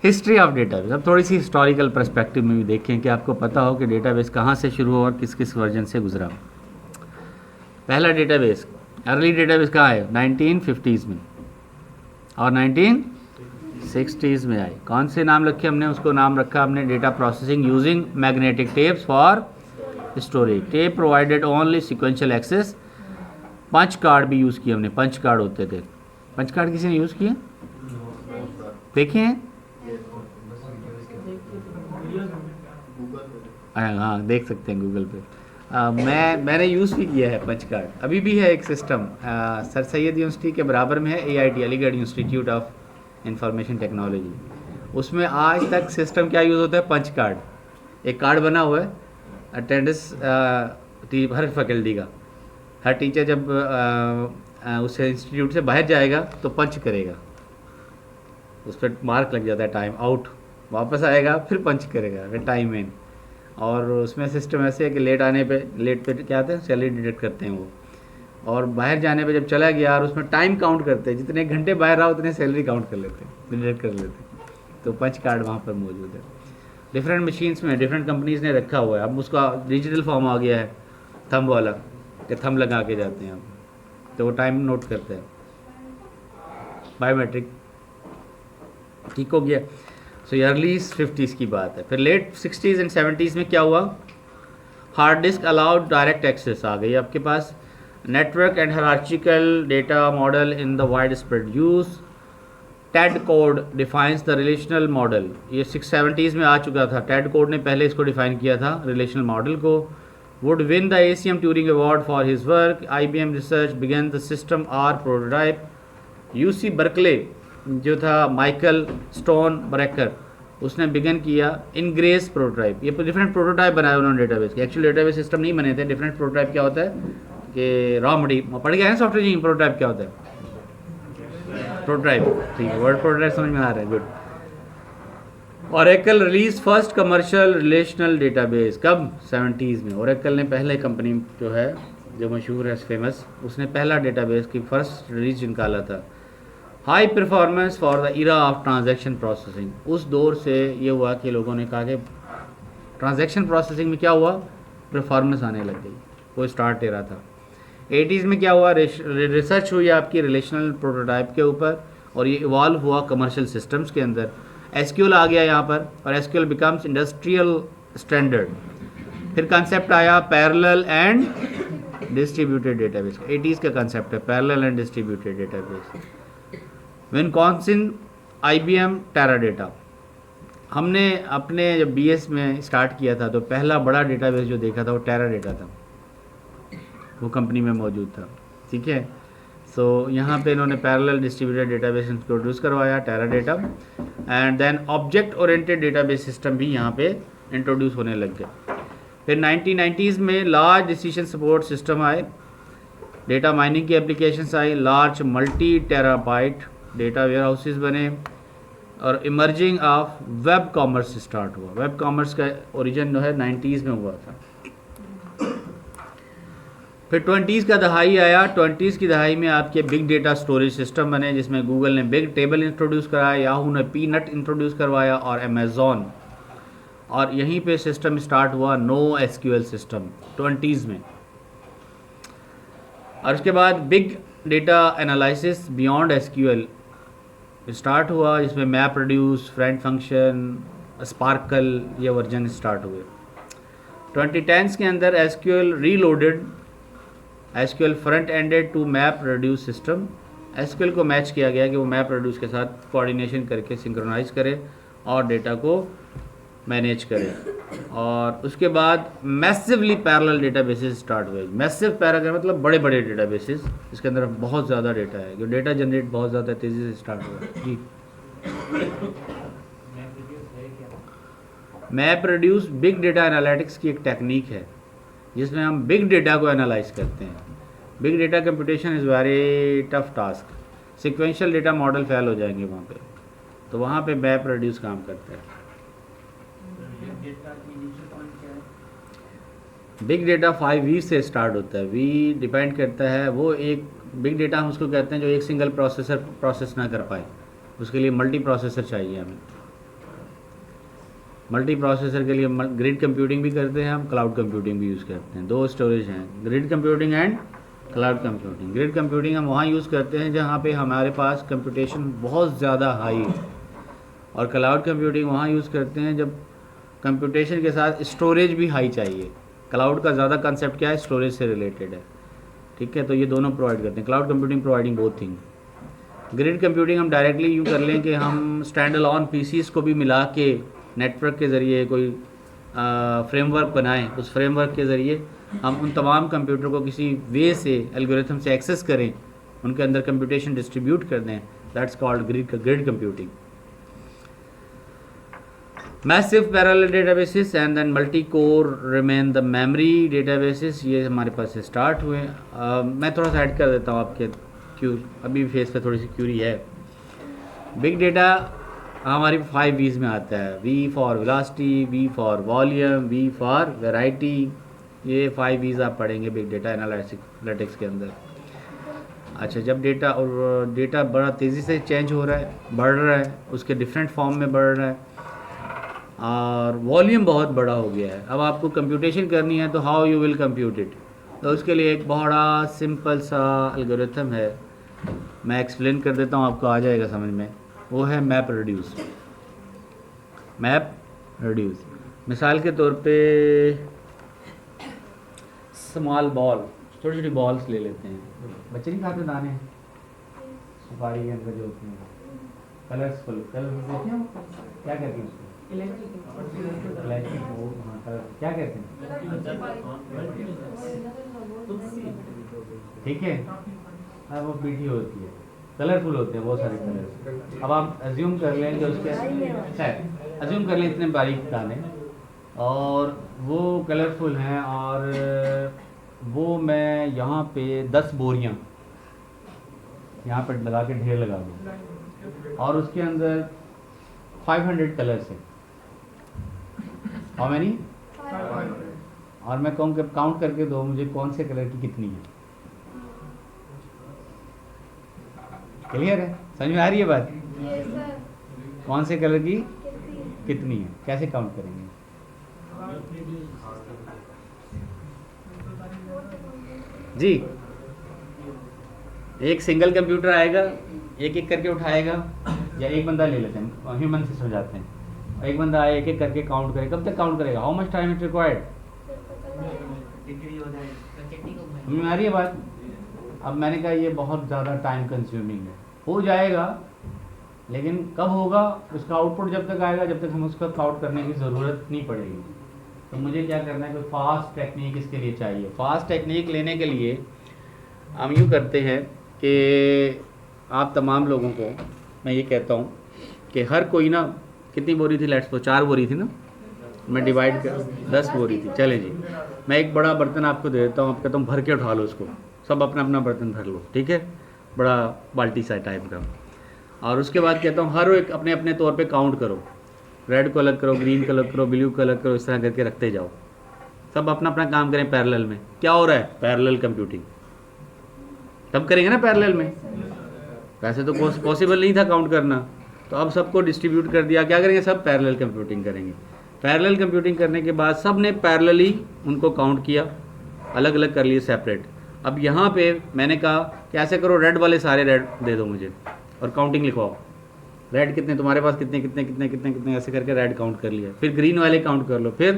History of database. अब थोड़ी सी historical perspective में भी देखें कि आपको पता हो कि डेटाबेस कहाँ से शुरू हुआ और किस किस वर्जन से गुजरा। पहला डेटाबेस, अर्ली डेटाबेस कहाँ है? 1950s में और 1960s में आए। कौन से नाम रखे हमने? उसको नाम रखा हमने data processing using magnetic tapes for storage. Tape provided only sequential access. Punch card भी यूज़ किए हमने, पंच कार्ड होते थे। पंच कार्ड किसी ने यूज़ किए? देखे हैं? हाँ, देख सकते हैं गूगल पे। मैंने यूज़ भी किया है पंच कार्ड। अभी भी है एक सिस्टम सर सैयद यूनिवर्सिटी के बराबर में है, AIT Aligarh institute of information technology. उसमें आज तक सिस्टम क्या यूज़ होता है? Punch card. एक कार्ड बना हुआ है अटेंडेंस हर फैकल्टी का। हर टीचर जब उस इंस्टीट्यूट से बाहर जाएगा तो पंच करेगा, उस पर मार्क लग जाता है, टाइम आउट। वापस आएगा फिर पंच करेगा, फिर टाइम इन। और उसमें सिस्टम ऐसे है कि लेट पे क्या आते हैं, सैलरी डिडक्ट करते हैं वो। और बाहर जाने पे जब चला गया और उसमें टाइम काउंट करते हैं, जितने घंटे बाहर रहा उतने सैलरी काउंट कर लेते हैं, डिडक्ट कर लेते हैं। तो पंच कार्ड वहाँ पर मौजूद है। डिफरेंट मशीन्स में डिफरेंट कंपनीज़ ने रखा हुआ है। अब उसका डिजिटल फॉर्म आ गया है, थंब वाला, कि थंब लगा के जाते हैं अब, तो वो टाइम नोट करते हैं, बायोमेट्रिक। ठीक हो गया। सो ये अर्ली 50s की बात है। फिर लेट 60s एंड 70s में क्या हुआ? Hard disk allowed direct access आ गई आपके पास। Network and hierarchical data model in the wide spread use. Ted Codd defines the relational model. ये 670s में आ चुका था। टेड कोड ने पहले इसको डिफाइन किया था, रिलेशनल मॉडल को। Would win the ACM Turing award for his work. IBM research began the system R prototype. UC Berkeley जो था, माइकल स्टोन ब्रेकर, उसने बिगन किया इनग्रेस प्रोटोटाइप। ये डिफरेंट प्रोटोटाइप बनाए उन्होंने डेटाबेस के। एक्चुअली डेटाबेस सिस्टम नहीं बने थे। डिफरेंट प्रोटोटाइप क्या होता है कि रॉ मटेरियल पढ़ गया है सॉफ्टवेयर इंजीनियरिंग। प्रोटोटाइप क्या होता है? प्रोटोटाइप, ठीक है, वर्ड प्रोटोटाइप समझ में आ रहा है, good. Oracle release first commercial relational database. कब? 70s में। ओरेकल ने पहले कंपनी जो है, जो मशहूर है, फेमस, उसने पहला डेटाबेस की फर्स्ट रिलीज निकाला था। High performance for the era of transaction processing. उस दौर से ये हुआ कि लोगों ने कहा कि ट्रांजैक्शन प्रोसेसिंग में क्या हुआ? परफॉर्मेंस आने लग गई। वो स्टार्ट एरा था। 80s में क्या हुआ? रिसर्च हुई आपकी रिलेशनल प्रोटोटाइप के ऊपर, और ये इवॉल्व हुआ कमर्शियल सिस्टम्स के अंदर। SQL आ गया यहाँ पर, और SQL बिकम्स इंडस्ट्रियल स्टैंडर्ड। फिर कंसेप्ट आया parallel and distributed database. 80s का कंसेप्ट है parallel and distributed database. Wisconsin IBM टेराडेटा। हमने अपने जब BS में स्टार्ट किया था तो पहला बड़ा डेटाबेस जो देखा था वो टेराडेटा था, वो कंपनी में मौजूद था। ठीक है। सो यहाँ पे इन्होंने पैरेलल डिस्ट्रीब्यूटेड डेटाबेस इंट्रोड्यूस करवाया, Teradata. And then object oriented database system भी यहाँ पे इंट्रोड्यूस होने लग गए। फिर 1990s में लार्ज डिसीजन सपोर्ट सिस्टम आए, डेटा माइनिंग की एप्लीकेशंस आई, large multi terabyte data warehouses बने, और emerging of web commerce start हुआ। वेब कॉमर्स का ओरिजिन जो है 90s में हुआ था। फिर 20s का दहाई आया। 20s की दहाई में आपके बिग डेटा स्टोरेज सिस्टम बने, जिसमें गूगल ने बिग टेबल इंट्रोड्यूस कराया, याहू ने पीनट इंट्रोड्यूस करवाया, और अमेज़ॉन। और यहीं पे सिस्टम स्टार्ट हुआ NoSQL सिस्टम 20s में। और उसके बाद big data analysis beyond SQL start हुआ, जिसमें map reduce, friend function, sparkle, ये वर्जन स्टार्ट हुए। 2010s के अंदर SQL reloaded, SQL front ended to map reduce system. SQL को मैच किया गया कि वो मैप रिड्यूस के साथ कोऑर्डिनेशन करके सिंक्रोनाइज करे और डेटा को मैनेज करे। और उसके बाद मैसिवली पैरेलल डेटाबेसेस स्टार्ट हुए। मैसिव पैराग्राफ मतलब बड़े बड़े डेटाबेसेस, इसके अंदर बहुत ज़्यादा डेटा है, जो डेटा जनरेट बहुत ज़्यादा तेज़ी से स्टार्ट हुआ। जी, map reduce big data analytics की एक टेक्निक है, जिसमें हम बिग डेटा को एनालाइज करते हैं। Big data computation is very tough task. Sequential data model fail हो जाएंगे वहाँ पे, तो वहाँ पे मैप रिड्यूस काम करता है। बिग डेटा 5V से स्टार्ट होता है। V डिपेंड करता है, वो एक बिग डेटा हम उसको कहते हैं जो एक सिंगल प्रोसेसर प्रोसेस ना कर पाए, उसके लिए मल्टी प्रोसेसर चाहिए हमें। मल्टी प्रोसेसर के लिए ग्रिड कंप्यूटिंग भी करते हैं हम, क्लाउड कंप्यूटिंग भी यूज़ करते हैं। दो स्टोरेज हैं, grid computing and cloud computing. Grid computing हम वहाँ यूज़ करते हैं जहाँ पे हमारे पास कंप्यूटेशन बहुत ज़्यादा हाई है, और क्लाउड कंप्यूटिंग वहाँ यूज़ करते हैं जब कंप्यूटेशन के साथ स्टोरेज भी हाई चाहिए। क्लाउड का ज़्यादा कंसेप्ट क्या है, स्टोरेज से रिलेटेड है, ठीक है। तो ये दोनों प्रोवाइड करते हैं, cloud computing providing both thing. Grid computing हम डायरेक्टली यूँ कर लें कि हम स्टैंड अलोन पीसीस को भी मिला के नेटवर्क के ज़रिए कोई फ्रेमवर्क बनाएं, उस फ्रेमवर्क के ज़रिए हम उन तमाम कंप्यूटर को किसी वे से एल्गोरिथम से एक्सेस करें, उनके अंदर कंप्यूटेशन डिस्ट्रीब्यूट कर दें। That's called grid computing. Massive parallel databases and then multi core remain the memory databases, ये हमारे पास से स्टार्ट हुए। मैं थोड़ा सा ऐड कर देता हूँ आपके क्यू, अभी फेस पे थोड़ी सी क्यूरी है। बिग डेटा हमारी 5 V's में आता है, V for velocity, V for volume, V for variety. ये 5 V's आप पढ़ेंगे बिग डेटा एनालिटिक्स के अंदर। अच्छा, जब डेटा बड़ा तेज़ी से चेंज हो रहा है, बढ़ रहा है, उसके डिफरेंट फॉर्म में बढ़ रहा है और वॉल्यूम बहुत बड़ा हो गया है, अब आपको कंप्यूटेशन करनी है, तो how you will compute it. तो उसके लिए एक बड़ा सिंपल सा एल्गोरिथम है, मैं एक्सप्लेन कर देता हूँ, आपको आ जाएगा समझ में। वो है मैप रिड्यूस। मैप रिड्यूस मिसाल के तौर पे स्मॉल बॉल, छोटी छोटी बॉल्स ले लेते हैं, बच्चे नहीं खाते दाने, सुपारी के अंदर जो होते हैं कलरफुल देखते हैं, क्या कहते हैं उसको, इलेक्ट्रिक क्या कहते हैं, ठीक है। अब वो पीठी होती है, कलरफुल होते हैं, बहुत सारे कलर। अब आप अज्यूम कर लें कि उसके अज्यूम कर लें इतने बारीक दाने और वो कलरफुल हैं, और वो मैं यहाँ पे 10 बोरियाँ यहाँ पर लगा के ढेर लगा दूँ और उसके अंदर 500 कलर्स हैं। How many? और मैं कहूँ कि काउंट करके दो मुझे कौन से कलर की कितनी है। क्लियर है? समझ में आ रही है बात? कौन से कलर की कितनी है, कैसे काउंट करेंगे? जी, एक सिंगल कंप्यूटर आएगा, एक एक करके उठाएगा, या एक बंदा ले लेते हैं, ह्यूमन से समझाते हैं, एक बंदा आए एक एक करके काउंट करे। कब तक काउंट करेगा? How much time it required? समझ में आ रही है बात? अब मैंने कहा ये बहुत ज़्यादा टाइम कंज्यूमिंग है, हो जाएगा, लेकिन कब होगा? उसका आउटपुट जब तक आएगा जब तक हम उसका काउंट करने की ज़रूरत नहीं पड़ेगी। तो मुझे क्या करना है, कोई फास्ट टेक्निक इसके लिए चाहिए। फास्ट टेक्निक लेने के लिए हम यूँ करते हैं कि आप तमाम लोगों को मैं ये कहता हूँ कि हर कोई ना, कितनी बोरी थी, लेट्स सपोज 4 बोरी थी ना, मैं डिवाइड कर 10 बोरी थी, चले जी, मैं एक बड़ा बर्तन आपको दे देता हूँ, आप कहता हूँ भर के उठा लो उसको, सब अपना अपना बर्तन भर लो, ठीक है, बड़ा बाल्टी सा टाइप का। और उसके बाद कहता हूँ हर एक अपने अपने तौर पे काउंट करो, रेड को अलग करो, ग्रीन को अलग करो, ब्लू को अलग करो, इस तरह करके रखते जाओ, सब अपना अपना काम करें पैरेलल में। क्या हो रहा है? Parallel computing. तब करेंगे ना पैरेलल में, वैसे तो पॉसिबल नहीं था काउंट करना, तो अब सबको डिस्ट्रीब्यूट कर दिया, क्या करेंगे? सब पैरेलल कंप्यूटिंग करेंगे। पैरेलल कंप्यूटिंग करने के बाद सब ने पैरेलली उनको काउंट किया, अलग अलग कर लिए सेपरेट। अब यहाँ पे मैंने कहा कि ऐसे करो, रेड वाले सारे रेड दे दो मुझे और काउंटिंग लिखवाओ, रेड कितने तुम्हारे पास, कितने कितने कितने कितने कितने, ऐसे करके रेड काउंट कर लिया। फिर ग्रीन वाले काउंट कर लो, फिर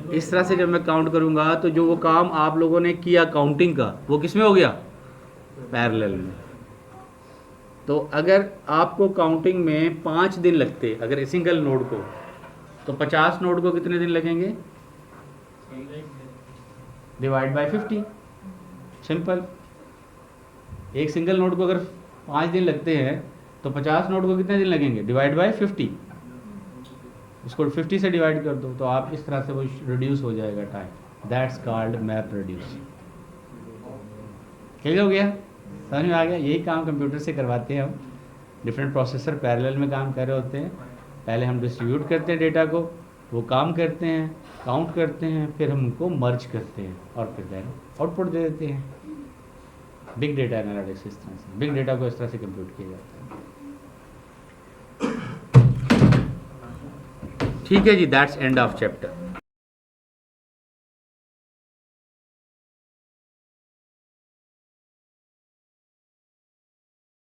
तो इस तरह से जब मैं काउंट करूँगा तो जो वो काम आप लोगों ने किया काउंटिंग का, वो किस में हो गया? पैरेलल में। तो अगर आपको काउंटिंग में 5 दिन लगते अगर सिंगल नोड को, तो 50 नोड को कितने दिन लगेंगे? Divide by 50, simple. एक सिंगल नोड को अगर 5 दिन लगते हैं तो 50 नोड को कितने दिन लगेंगे? डिवाइड बाय 50, इसको 50 से डिवाइड कर दो, तो आप इस तरह से वो रिड्यूस हो जाएगा time. That's called map reduce. Clear हो गया? समझ में आ गया? यही काम कंप्यूटर से करवाते हैं हम। डिफरेंट प्रोसेसर पैरेलल में काम कर रहे होते हैं, पहले हम डिस्ट्रीब्यूट करते हैं डेटा को, वो काम करते हैं, काउंट करते हैं, फिर हम उनको मर्ज करते हैं और फिर देन आउटपुट दे देते हैं। बिग डेटा एनालिटिक्स इस तरह से, बिग डेटा को इस तरह से कंप्यूट किया जाता है। ठीक है जी, दैट्स एंड ऑफ चैप्टर।